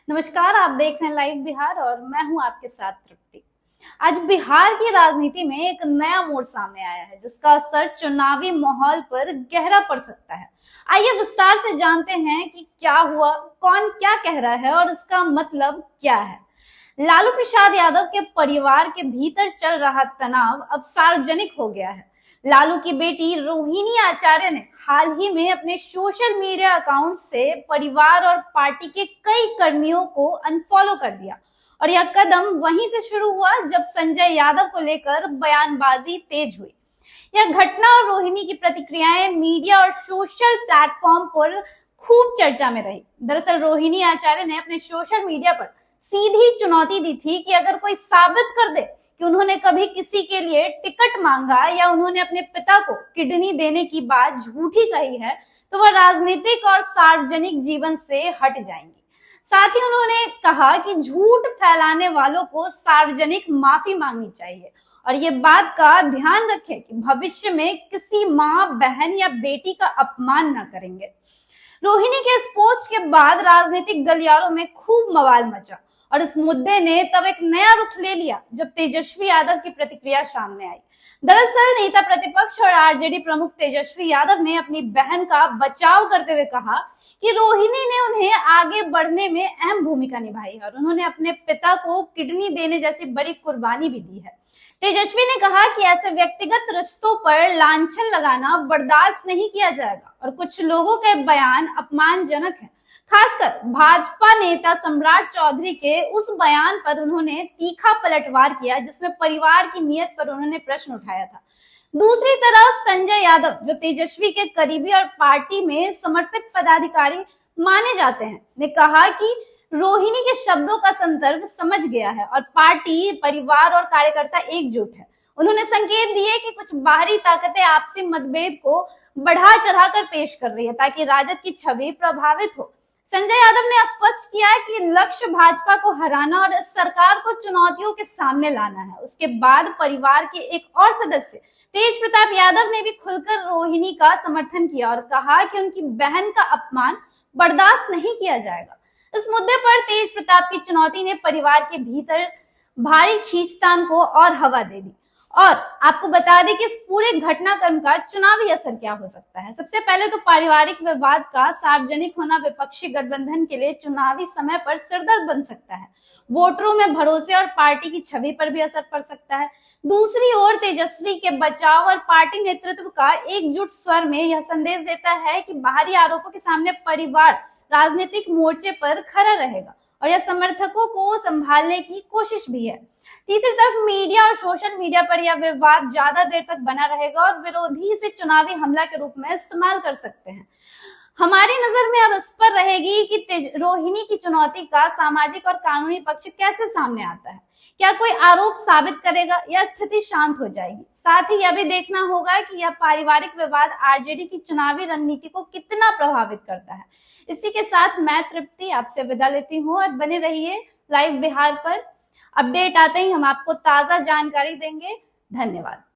नमस्कार, आप देख रहे हैं लाइव बिहार और मैं हूं आपके साथ तृप्ति। आज बिहार की राजनीति में एक नया मोड़ सामने आया है जिसका असर चुनावी माहौल पर गहरा पड़ सकता है। आइए विस्तार से जानते हैं कि क्या हुआ, कौन क्या कह रहा है और इसका मतलब क्या है। लालू प्रसाद यादव के परिवार के भीतर चल रहा तनाव अब सार्वजनिक हो गया है। लालू की बेटी रोहिणी आचार्य ने हाल ही में अपने सोशल मीडिया अकाउंट से परिवार और पार्टी के कई कर्मियों को अनफॉलो कर दिया और यह कदम वहीं से शुरू हुआ जब संजय यादव को लेकर बयानबाजी तेज हुई। यह घटना और रोहिणी की प्रतिक्रियाएं मीडिया और सोशल प्लेटफॉर्म पर खूब चर्चा में रही। दरअसल रोहिणी आचार्य ने अपने सोशल मीडिया पर सीधी चुनौती दी थी कि अगर कोई साबित कर दे कि उन्होंने कभी किसी के लिए टिकट मांगा या उन्होंने अपने पिता को किडनी देने की बात झूठी कही है तो वह राजनीतिक और सार्वजनिक जीवन से हट जाएंगी। साथ ही उन्होंने कहा कि झूठ फैलाने वालों को सार्वजनिक माफी मांगनी चाहिए और ये बात का ध्यान रखें कि भविष्य में किसी माँ, बहन या बेटी का अपमान न करेंगे। रोहिणी के इस पोस्ट के बाद राजनीतिक गलियारों में खूब बवाल मचा और इस मुद्दे ने तब एक नया रुख ले लिया जब तेजस्वी यादव की प्रतिक्रिया सामने आई। दरअसल नेता प्रतिपक्ष और आरजेडी प्रमुख तेजस्वी यादव ने अपनी बहन का बचाव करते हुए कहा कि रोहिणी ने उन्हें आगे बढ़ने में अहम भूमिका निभाई है और उन्होंने अपने पिता को किडनी देने जैसी बड़ी कुर्बानी भी दी है। तेजस्वी ने कहा कि ऐसे व्यक्तिगत रिश्तों पर लांछन लगाना बर्दाश्त नहीं किया जाएगा और कुछ लोगों के बयान अपमानजनक हैं। खासकर भाजपा नेता सम्राट चौधरी के उस बयान पर उन्होंने तीखा पलटवार किया जिसमें परिवार की नीयत पर उन्होंने प्रश्न उठाया था। दूसरी तरफ संजय यादव, जो तेजस्वी के करीबी और पार्टी में समर्पित पदाधिकारी माने जाते हैं, ने कहा कि रोहिणी के शब्दों का संदर्भ समझ गया है और पार्टी, परिवार और कार्यकर्ता एकजुट है। उन्होंने संकेत दिए कि कुछ बाहरी ताकतें आपसी मतभेद को बढ़ा चढ़ाकर पेश कर रही है ताकि राजद की छवि प्रभावित हो। संजय यादव ने स्पष्ट किया है कि लक्ष्य भाजपा को हराना और इस सरकार को चुनौतियों के सामने लाना है। उसके बाद परिवार के एक और सदस्य तेज प्रताप यादव ने भी खुलकर रोहिणी का समर्थन किया और कहा कि उनकी बहन का अपमान बर्दाश्त नहीं किया जाएगा। इस मुद्दे पर तेज प्रताप की चुनौती ने परिवार के भीतर भारी खींचतान को और हवा दे दी। और आपको बता दें कि इस पूरे घटनाक्रम का चुनावी असर क्या हो सकता है। सबसे पहले तो पारिवारिक विवाद का सार्वजनिक होना विपक्षी गठबंधन के लिए चुनावी समय पर सिरदर्द बन सकता है। वोटरों में भरोसे और पार्टी की छवि पर भी असर पड़ सकता है। दूसरी ओर तेजस्वी के बचाव और पार्टी नेतृत्व का एकजुट स्वर में यह संदेश देता है कि बाहरी आरोपों के सामने परिवार राजनीतिक मोर्चे पर खड़ा रहेगा और यह समर्थकों को संभालने की कोशिश भी है। तीसरी तरफ मीडिया और सोशल मीडिया पर यह विवाद ज्यादा देर तक बना रहेगा और विरोधी इसे चुनावी हमला के रूप में इस्तेमाल कर सकते हैं। हमारी नजर में अब इस पर रहेगी कि रोहिणी की चुनौती का सामाजिक और कानूनी पक्ष कैसे सामने आता है। क्या कोई आरोप साबित करेगा या स्थिति शांत हो जाएगी। साथ ही यह भी देखना होगा कि यह पारिवारिक विवाद आरजेडी की चुनावी रणनीति को कितना प्रभावित करता है। इसी के साथ मैं तृप्ति आपसे विदा लेती हूँ और बने रहिए लाइव बिहार पर। अपडेट आते ही हम आपको ताजा जानकारी देंगे। धन्यवाद।